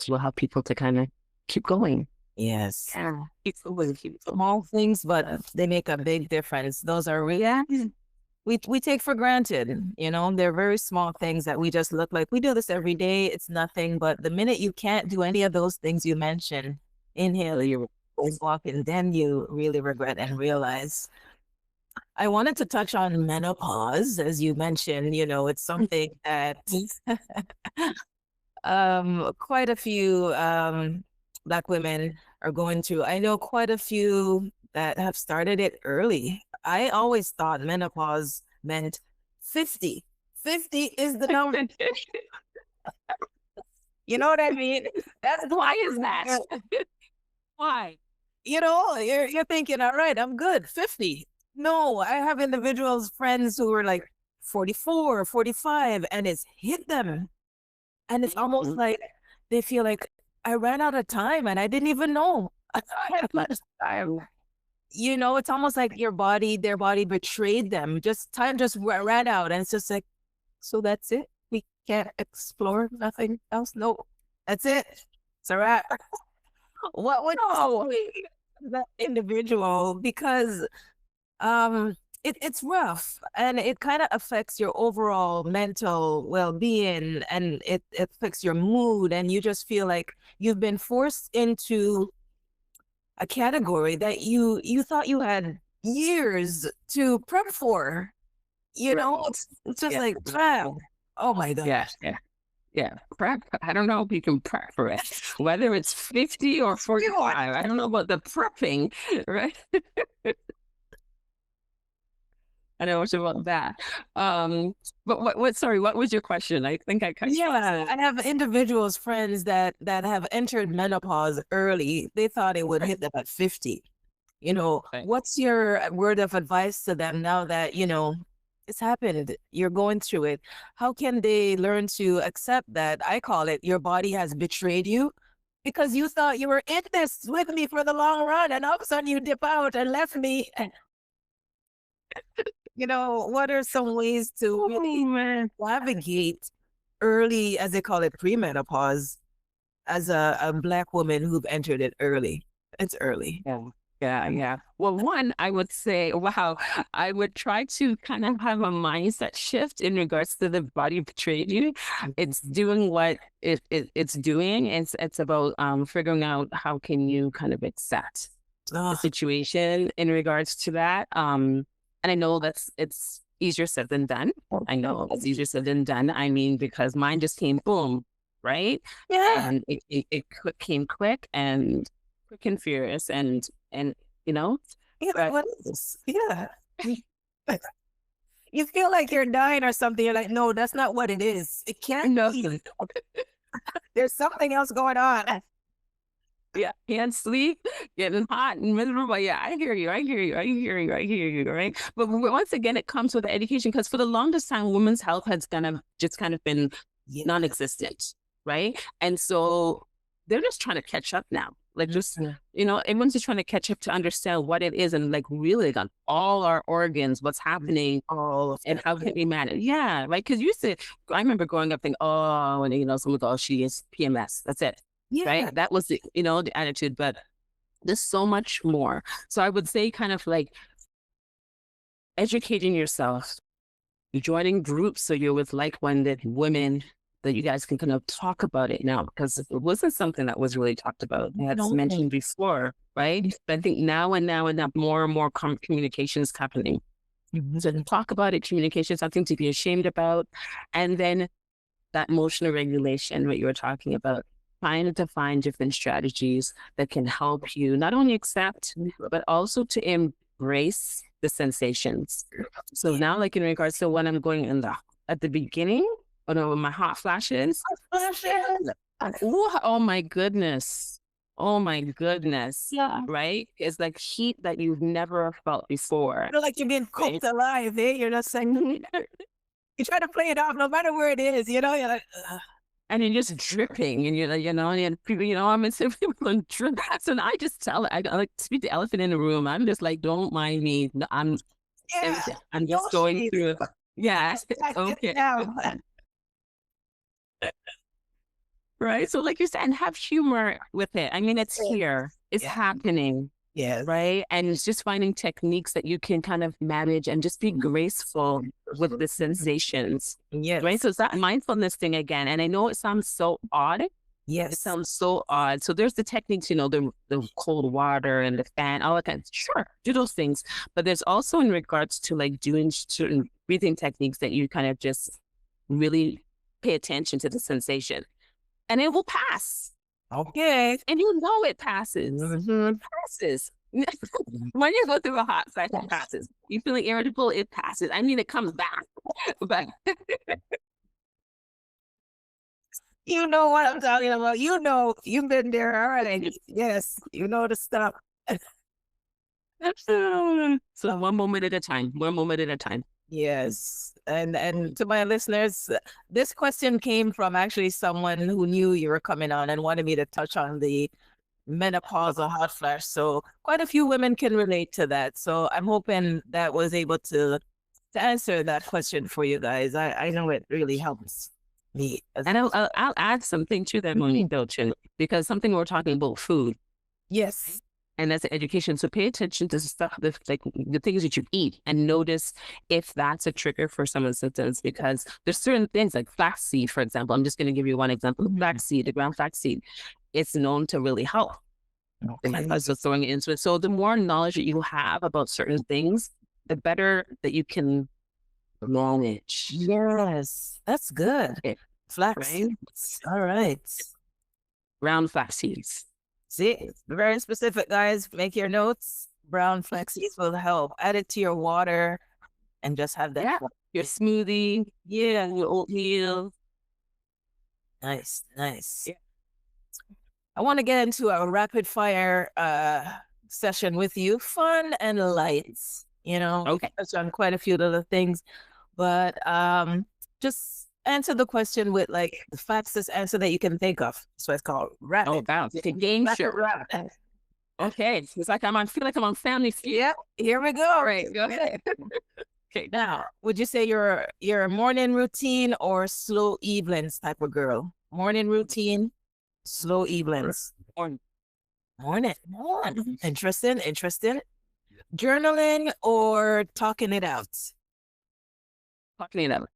will help people to kind of keep going. Yes. Yeah. Small things, but they make a big difference. Those are we take for granted. They're very small things that we just look like we do this every day. It's nothing, but the minute you can't do any of those things you mentioned, inhale, you're walking, then you really regret and realize. I wanted to touch on menopause, as you mentioned. It's something that quite a few Black women are going through. I know quite a few that have started it early. I always thought menopause meant 50. 50 is the number. You know what I mean? Why is that? Why? You're thinking, all right, I'm good. 50. No, I have individuals, friends who were like 44, 45, and it's hit them. And it's almost like they feel like I ran out of time and I didn't even know. I had much time. You know, it's almost like their body betrayed them. Just time just ran out. And it's just like, so that's it. We can't explore nothing else. No, that's it. It's a wrap. What would that individual? Because it's rough and it kind of affects your overall mental well-being, and it affects your mood, and you just feel like you've been forced into a category that you thought you had years to prep for. You know, it's just like, wow. Oh my God. Yeah. Prep. I don't know if you can prep for it, whether it's 50 or 45. I don't know about the prepping, right? I know much about that. But sorry, what was your question? I think I cut you off. I have individuals, friends that have entered menopause early. They thought it would hit them at 50. You know, what's your word of advice to them now that, you know, it's happened, you're going through it? How can they learn to accept that? I call it, your body has betrayed you because you thought you were in this with me for the long run, and all of a sudden you dip out and left me. You know, what are some ways to really navigate early, as they call it, premenopause, as a Black woman who've entered it early? It's early. Yeah. Well, one, I would say, wow, I would try to kind of have a mindset shift in regards to the body betrayed you. It's doing what it's doing. It's about figuring out how can you kind of accept the situation in regards to that. And I know it's easier said than done. I know it's easier said than done. I mean, because mine just came boom, right? Yeah. And it came quick and furious, and you know, what is this? Yeah. You feel like you're dying or something. You're like, no, that's not what it is. It can't be. There's something else going on. Yeah, can't sleep, getting hot and miserable. Yeah, I hear you, right? But once again, it comes with the education, because for the longest time, women's health has kind of been non-existent, right? And so they're just trying to catch up now. Like, just, you know, everyone's just trying to catch up to understand what it is, and like really on all our organs, what's happening, and how can we manage. Yeah, right. Because I remember growing up thinking, oh, and you know, someone goes, oh, she is PMS. That's it. Yeah. Right. That was the attitude, but there's so much more. So I would say kind of like educating yourself, joining groups so you're with like-minded women, that you guys can kind of talk about it now, because it wasn't something that was really talked about. I had mentioned before, right? But I think now more and more communication is happening. So to talk about it, communication is something to be ashamed about. And then that emotional regulation, what you were talking about, trying to find different strategies that can help you not only accept, but also to embrace the sensations. So now, like in regards to when I'm going at the beginning, my hot flashes. Oh my goodness. Yeah. Right? It's like heat that you've never felt before. You're like you're being cooked alive, eh? You're not saying, you try to play it off no matter where it is, you know? You're like, and you're just dripping, and and people, I'm in people drip. So I just tell it, I like speak the elephant in the room. I'm just like, don't mind me. I'm just going through it. Yeah. Okay. Right. So like you said, and have humor with it. I mean, it's here. It's happening. Yes. Right. And it's just finding techniques that you can kind of manage and just be graceful with the sensations. Yes. Right. So it's that mindfulness thing again. And I know it sounds so odd. Yes. It sounds so odd. So there's the techniques, the cold water and the fan, all that kind of, sure, do those things. But there's also in regards to like doing certain breathing techniques that you kind of just really pay attention to the sensation, and it will pass. Okay. And it passes. It passes. When you go through a hot flash, it passes. You feeling irritable, it passes. I mean, it comes back. But you know what I'm talking about. You know, you've been there already. Yes, you know the stuff. So one moment at a time. Yes. And to my listeners, this question came from actually someone who knew you were coming on and wanted me to touch on the menopause or hot flash. So quite a few women can relate to that. So I'm hoping that was able to answer that question for you guys. I know it really helps me. And I'll add something to that, Monie, though, too, because something we're talking about food. Yes. And that's education. So pay attention to stuff, like the things that you eat, and notice if that's a trigger for some of the symptoms, because there's certain things like flaxseed, for example. I'm just going to give you one example. Flaxseed, the ground flaxseed, it's known to really help. Okay. So throwing it into it. So the more knowledge that you have about certain things, the better that you can manage. Yes, that's good. Okay. Flax. Right? All right. Brown flax seeds. See, very specific, guys. Make your notes. Brown flax seeds will help. Add it to your water and just have that. Yeah. Your smoothie. Yeah. Your oatmeal. Nice, nice. Yeah. I want to get into a rapid fire session with you. Fun and light. You know, okay. Touch on quite a few little things, but just answer the question with like the fastest answer that you can think of. So it's called rapid. Oh, wow. It's a game show. Rapid. Okay. It's like I feel like I'm on Family Feud. Yep. Here we go. All right. Go ahead. Okay. Now, would you say you're a morning routine or slow evenings type of girl? Morning routine, slow evenings. Morning. Interesting. Journaling or talking it out? Talking it out.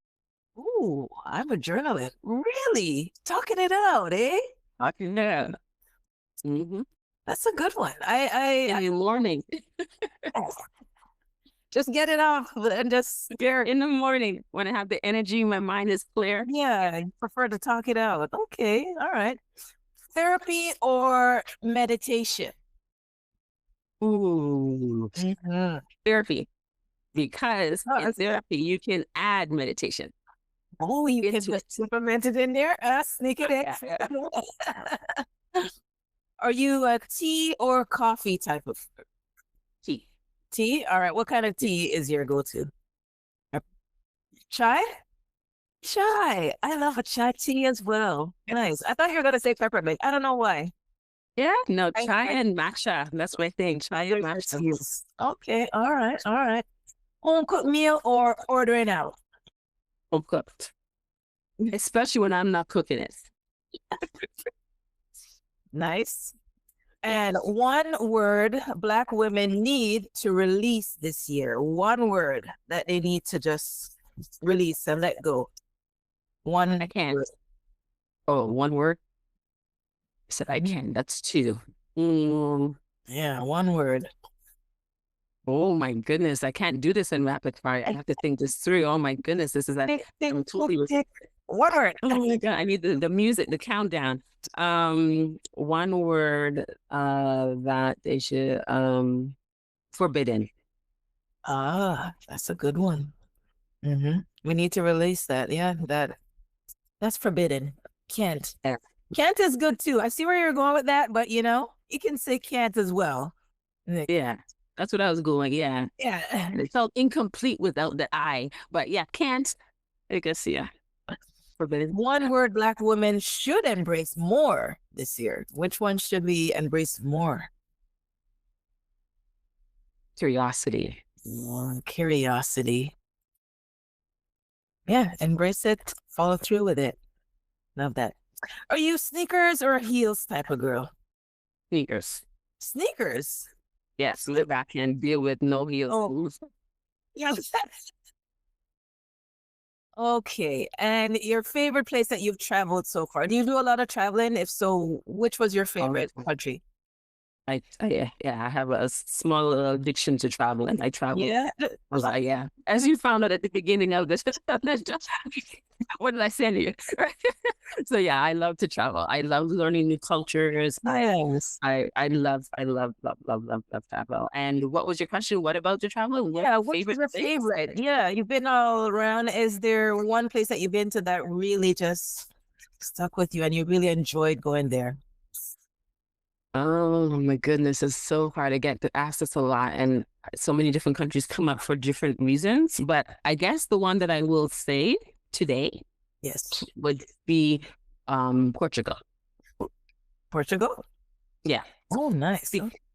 Ooh, I'm a journaler. Really? Talking it out, eh? Talking it out. Mm-hmm. That's a good one. In the morning. Just get it off and just in the morning when I have the energy, my mind is clear. Yeah, I prefer to talk it out. Okay, all right. Therapy or meditation? Ooh, therapy. Because in therapy, you can add meditation. Oh, you can just implement it in there? Sneak it in. Are you a tea or coffee type of? Tea. Tea? All right. What kind of tea is your go-to? Chai? Chai. I love a chai tea as well. Nice. I thought you were going to say peppermint. I don't know why. Yeah, no, chai and matcha. That's my thing. Chai and matcha. Okay. All right. Home cooked meal or ordering out? Home cooked. Especially when I'm not cooking it. Nice. And one word Black women need to release this year. One word that they need to just release and let go. One. I can't. Oh, one word? I said I can. That's two. Yeah, one word. Oh my goodness. I can't do this in rapid fire. I have to think this through. Oh my goodness. This is I'm totally one word. Oh my God. I need the music, the countdown. One word that they should forbidden. That's a good one. We need to release that. Yeah, that's forbidden. Can't. Yeah. Can't is good too. I see where you're going with that, but you can say can't as well. Yeah, that's what I was going. Yeah. Yeah. It felt incomplete without the I, but yeah, can't. I guess, yeah. Forbidden. One word Black women should embrace more this year. Which one should we embrace more? Curiosity. Curiosity. Yeah, embrace it. Follow through with it. Love that. Are you sneakers or heels type of girl? Sneakers. Sneakers? Yes, live back and deal with no heels. Oh. Yeah. Okay, and your favorite place that you've traveled so far? Do you do a lot of traveling? If so, which was your favorite country? I have a small addiction to travel, and I travel. Yeah. Yeah. As you found out at the beginning of this, what did I say to you? So yeah, I love to travel. I love learning new cultures. Yes. I love travel. And what was your question? What about the travel? What's your favorite? Yeah, you've been all around. Is there one place that you've been to that really just stuck with you and you really enjoyed going there? Oh my goodness, it's so hard. I get to ask this a lot, and so many different countries come up for different reasons. But I guess the one that I will say today Yes. would be Portugal. Portugal? Yeah. Oh, nice.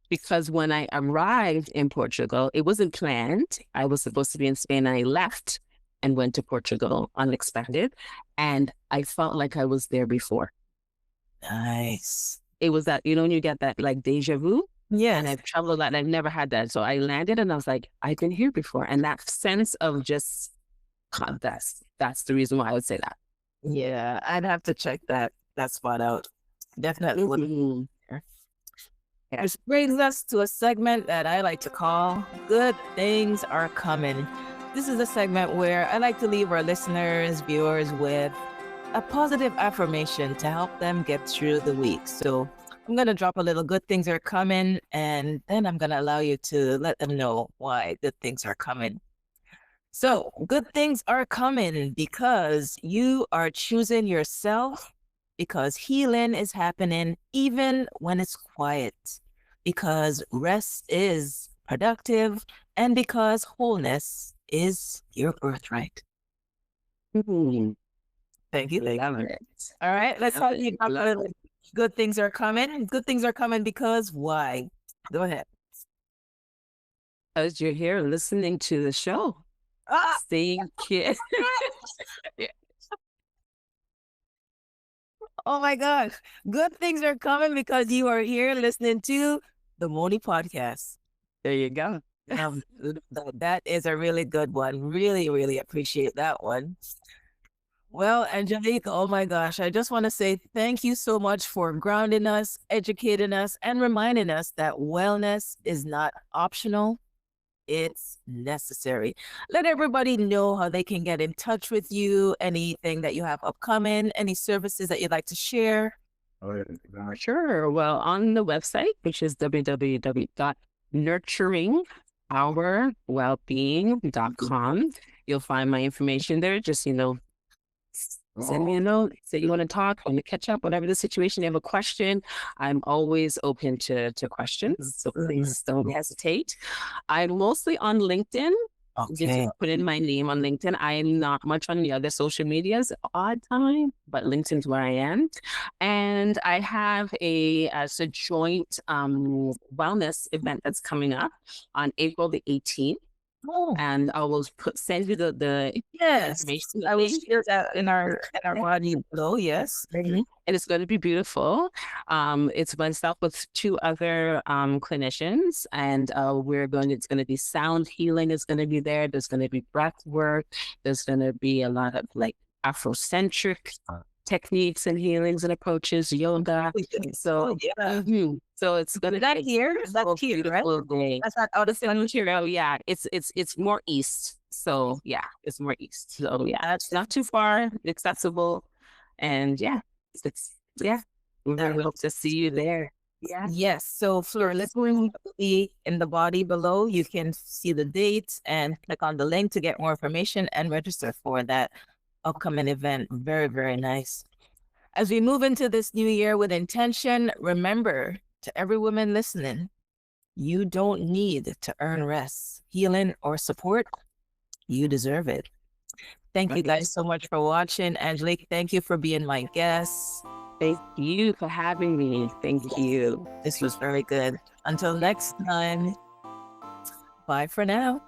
Because when I arrived in Portugal, it wasn't planned. I was supposed to be in Spain, and I left and went to Portugal unexpected. And I felt like I was there before. Nice. It was that, when you get that like deja vu. Yeah. And I've traveled a lot and I've never had that. So I landed and I was like, I've been here before. And that sense of just, that's the reason why I would say that. Yeah, I'd have to check that spot out. Definitely would. Mm-hmm. Which brings us to a segment that I like to call Good Things Are Coming. This is a segment where I like to leave our listeners, viewers with a positive affirmation to help them get through the week. So I'm going to drop a little good things are coming, and then I'm going to allow you to let them know why good things are coming. So good things are coming because you are choosing yourself, because healing is happening even when it's quiet, because rest is productive, and because wholeness is your birthright. Mm-hmm. Thank you. Love it. All right, let's talk about good things are coming. Good things are coming because why? Go ahead. Because you're here listening to the show. Staying kid. Oh my gosh. Good things are coming because you are here listening to the Monie Podcast. There you go. That is a really good one. Really, really appreciate that one. Well, Angelique, oh my gosh, I just want to say thank you so much for grounding us, educating us, and reminding us that wellness is not optional. It's necessary. Let everybody know how they can get in touch with you, anything that you have upcoming, any services that you'd like to share. Sure. Well, on the website, which is www.nurturingourwellbeing.com, you'll find my information there. Just, send me a note, say you want to talk, want to catch up, whatever the situation, you have a question. I'm always open to questions. So please don't hesitate. I'm mostly on LinkedIn. Okay. Just put in my name on LinkedIn. I am not much on the other social medias odd time, but LinkedIn's where I am. And I have a joint wellness event that's coming up on April the 18th. Oh. And I will send you the yes, information. I will share that in our body below. Yes, and it's going to be beautiful. It's myself with two other clinicians, and it's going to be sound healing is going to be there. There's going to be breath work. There's going to be a lot of like Afrocentric techniques and healings and approaches, yoga. So so it's gonna that's here, right? Day. That's not out of Ontario. Yeah, it's more east. So yeah, it's more east. So yeah, it's not too far, accessible, and we hope to see you there. Yeah. Yes. So Fleur, let's be in the body below. You can see the dates and click on the link to get more information and register for that upcoming event. Very, very nice. As we move into this new year with intention, remember, to every woman listening, you don't need to earn rest, healing, or support. You deserve it. Thank you guys so much for watching. Angelique, thank you for being my guest. Thank you for having me. Thank you. This was very good. Until next time, bye for now.